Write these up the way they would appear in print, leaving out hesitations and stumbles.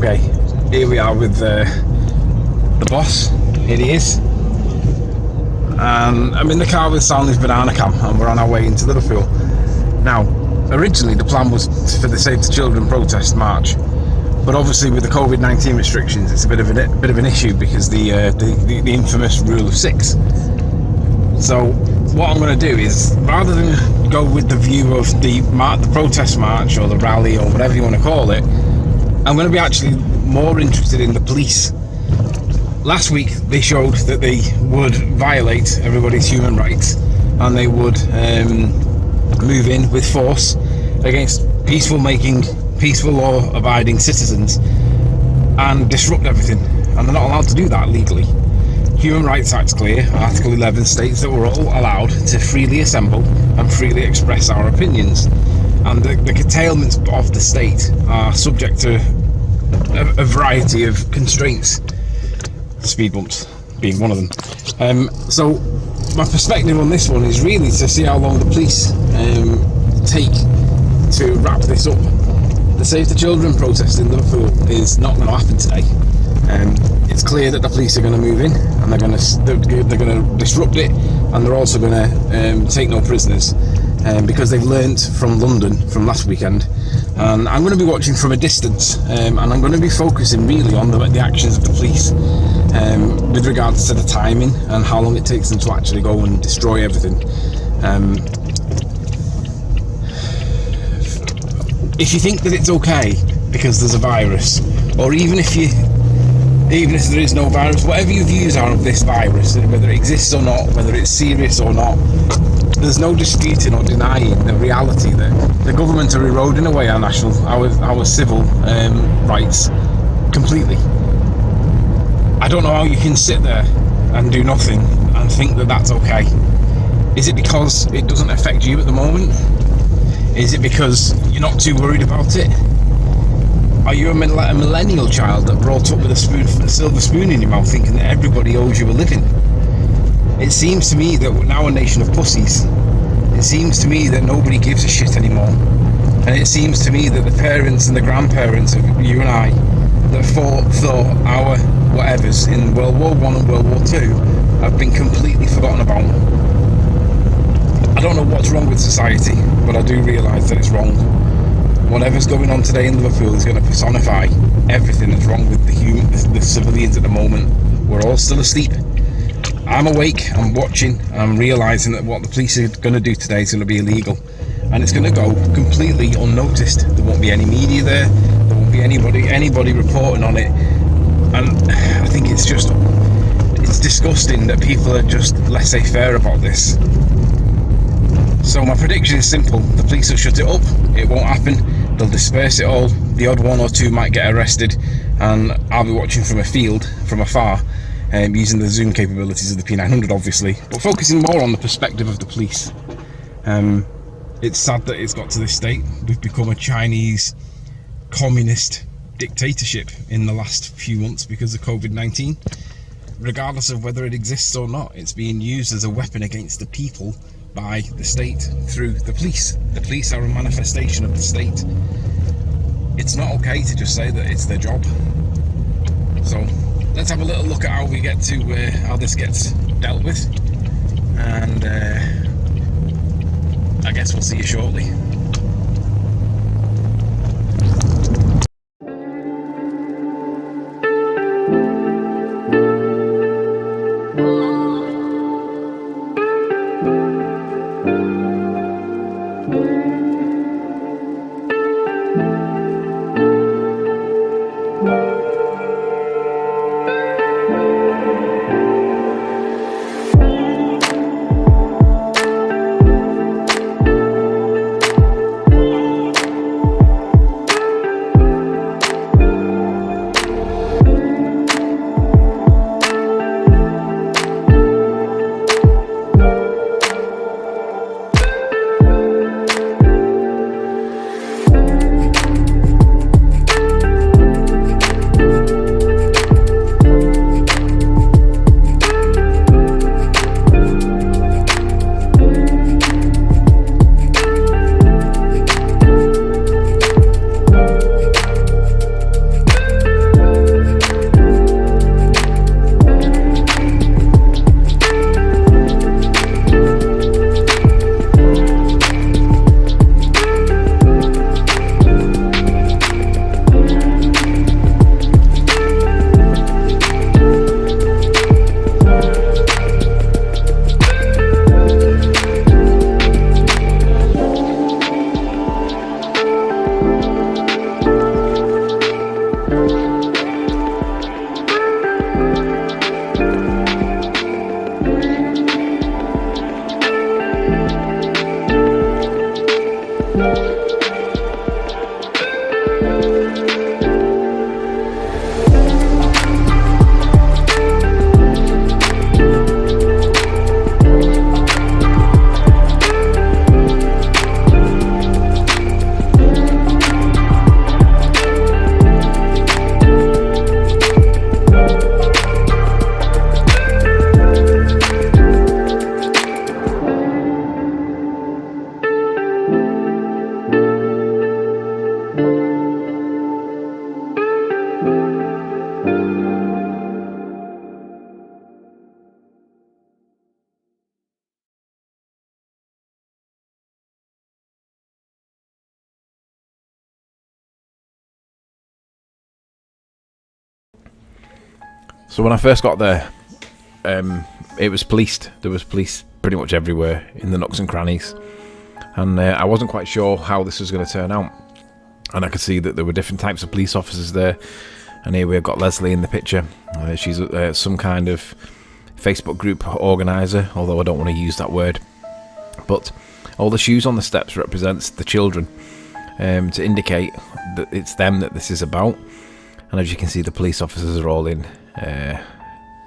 Okay, here we are with the boss. Here he is. I'm in the car with Stanley's Banana Cam, and we're on our way into Liverpool. Now, originally the plan was for the Save the Children protest march, but obviously with the COVID-19 restrictions, it's a bit of an issue because the infamous rule of 6. So what I'm going to do is, rather than go with the view of the protest march or the rally or whatever you want to call it, I'm going to be actually more interested in the police. Last week they showed that they would violate everybody's human rights, and they would move in with force against peaceful law-abiding citizens and disrupt everything, and they're not allowed to do that legally. Human Rights Act's clear. Article 11 states that we're all allowed to freely assemble and freely express our opinions, and the curtailments of the state are subject to a variety of constraints, speed bumps being one of them. So my perspective on this one is really to see how long the police take to wrap this up. The Save the Children protest in Liverpool is not going to happen today. It's clear that the police are going to move in, and they're going to disrupt it, and they're also going to take no prisoners, because they've learnt from London from last weekend. And I'm going to be watching from a distance, and I'm going to be focusing really on the actions of the police, with regards to the timing and how long it takes them to actually go and destroy everything. If you think that it's okay because there's a virus, or even if there is no virus, whatever your views are of this virus, whether it exists or not, whether it's serious or not, there's no disputing or denying the reality that the government are eroding away our civil rights completely. I don't know how you can sit there and do nothing and think that that's okay. Is it because it doesn't affect you at the moment? Is it because you're not too worried about it? Are you a millennial child that brought up with a silver spoon in your mouth, thinking that everybody owes you a living? It seems to me that we're now a nation of pussies. It seems to me that nobody gives a shit anymore. And it seems to me that the parents and the grandparents of you and I that fought our whatevers in World War I and World War II have been completely forgotten about. I don't know what's wrong with society, but I do realise that it's wrong. Whatever's going on today in Liverpool is going to personify everything that's wrong with the civilians at the moment. We're all still asleep. I'm awake, I'm watching, I'm realising that what the police are going to do today is going to be illegal, and it's going to go completely unnoticed. There won't be any media there won't be anybody reporting on it, and I think it's disgusting that people are just laissez-faire about this. So my prediction is simple: the police will shut it up, it won't happen, they'll disperse it all, the odd one or two might get arrested, and I'll be watching from afar, using the zoom capabilities of the P900 obviously, but focusing more on the perspective of the police. It's sad that it's got to this state. We've become a Chinese communist dictatorship in the last few months because of COVID-19. Regardless of whether it exists or not, it's being used as a weapon against the people by the state through the police. The police are a manifestation of the state. It's not okay to just say that it's their job. So let's have a little look at how we get to how this gets dealt with, and I guess we'll see you shortly. So when I first got there, it was policed. There was police pretty much everywhere in the nooks and crannies, and I wasn't quite sure how this was going to turn out. And I could see that there were different types of police officers there. And here we've got Leslie in the picture. She's some kind of Facebook group organizer, although I don't want to use that word. But all the shoes on the steps represents the children, to indicate that it's them that this is about. And as you can see, the police officers are all in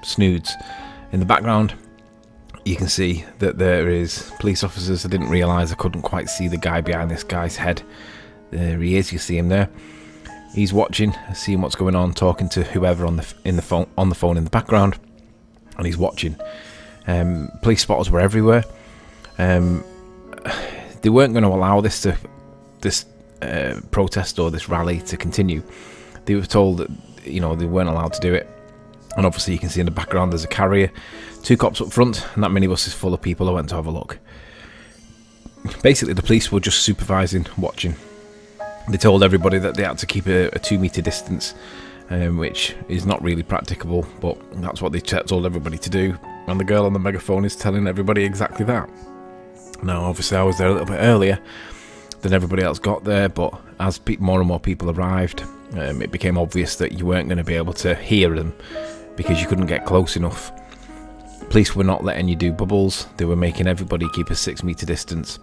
snoods. In the background, you can see that there is police officers. I didn't realise, I couldn't quite see the guy behind this guy's head. There he is, you see him there. He's watching, seeing what's going on, talking to whoever on the phone in the background, and he's watching. Police spotters were everywhere. They weren't going to allow this protest or this rally to continue. They were told that they weren't allowed to do it. And obviously you can see in the background there's a carrier, 2 cops up front, and that minibus is full of people who went to have a look. Basically the police were just supervising, watching. They told everybody that they had to keep a 2-metre distance, which is not really practicable, but that's what they told everybody to do. And the girl on the megaphone is telling everybody exactly that. Now, obviously, I was there a little bit earlier than everybody else got there, but as more and more people arrived, it became obvious that you weren't going to be able to hear them because you couldn't get close enough. Police were not letting you do bubbles. They were making everybody keep a 6-metre distance.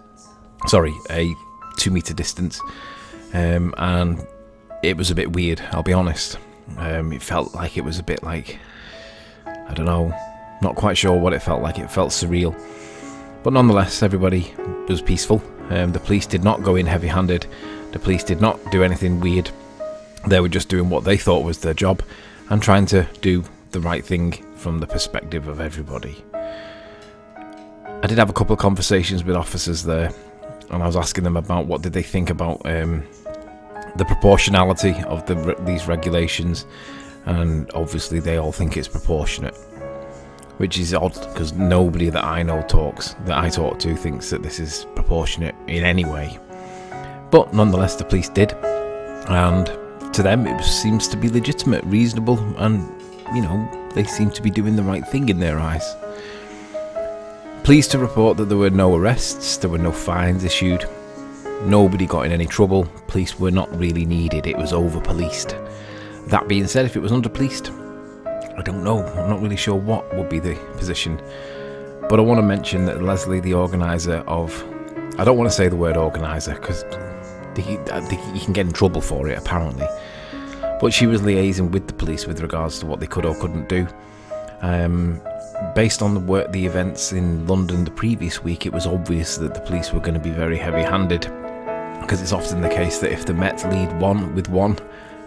Sorry, a 2-metre distance. And it was a bit weird, I'll be honest. It felt like it was a bit like, I don't know, not quite sure what it felt like. It felt surreal. But nonetheless, everybody was peaceful. The police did not go in heavy-handed. The police did not do anything weird. They were just doing what they thought was their job and trying to do the right thing from the perspective of everybody. I did have a couple of conversations with officers there, and I was asking them about what did they think about the proportionality of these regulations, and obviously they all think it's proportionate, which is odd because nobody that I talk to thinks that this is proportionate in any way. But nonetheless, the police did, and to them it seems to be legitimate, reasonable, and they seem to be doing the right thing in their eyes. Pleased to report that there were no arrests, there were no fines issued, nobody got in any trouble. Police were not really needed, it was over-policed. That being said, if it was under-policed, I don't know, I'm not really sure what would be the position. But I want to mention that Leslie, the organiser of, I don't want to say the word organiser because you can get in trouble for it apparently, but she was liaising with the police with regards to what they could or couldn't do. Based on the events in London the previous week, it was obvious that the police were going to be very heavy-handed, because it's often the case that if the Met lead one,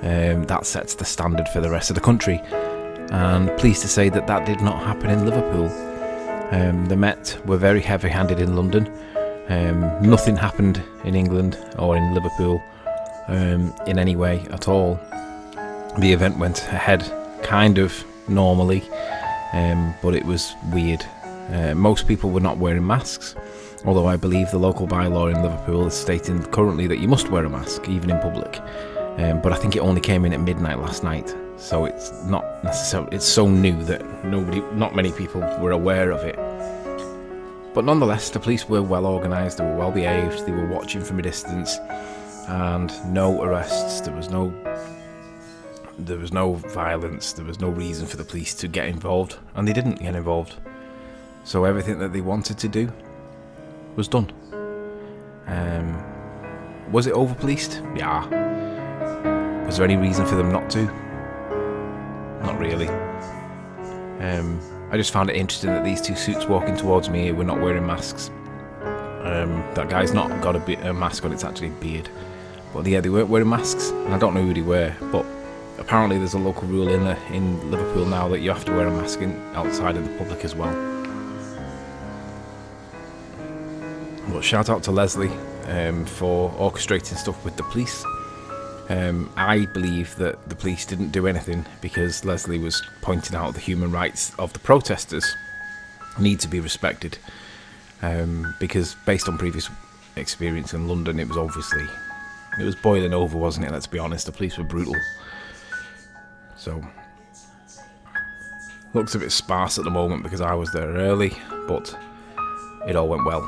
that sets the standard for the rest of the country. And pleased to say that did not happen in Liverpool. The Met were very heavy-handed in London. Nothing happened in England or in Liverpool in any way at all. The event went ahead kind of normally, but it was weird. Most people were not wearing masks, although I believe the local bylaw in Liverpool is stating currently that you must wear a mask even in public. But I think it only came in at midnight last night, so it's not necessarily, it's so new that not many people were aware of it. But nonetheless, the police were well organised, they were well behaved, they were watching from a distance, and no arrests. There was no violence, there was no reason for the police to get involved, and they didn't get involved. So everything that they wanted to do was done. Was it over-policed? Yeah. Was there any reason for them not to? Not really. I just found it interesting that these two suits walking towards me were not wearing masks. That guy's not got a mask on, it's actually a beard. But yeah, they weren't wearing masks, and I don't know who they were, but apparently there's a local rule in Liverpool now that you have to wear a mask outside of the public as well. But shout out to Leslie for orchestrating stuff with the police. I believe that the police didn't do anything because Leslie was pointing out the human rights of the protesters need to be respected. Because based on previous experience in London, it was boiling over, wasn't it? Let's be honest, the police were brutal. So, looks a bit sparse at the moment because I was there early, but it all went well.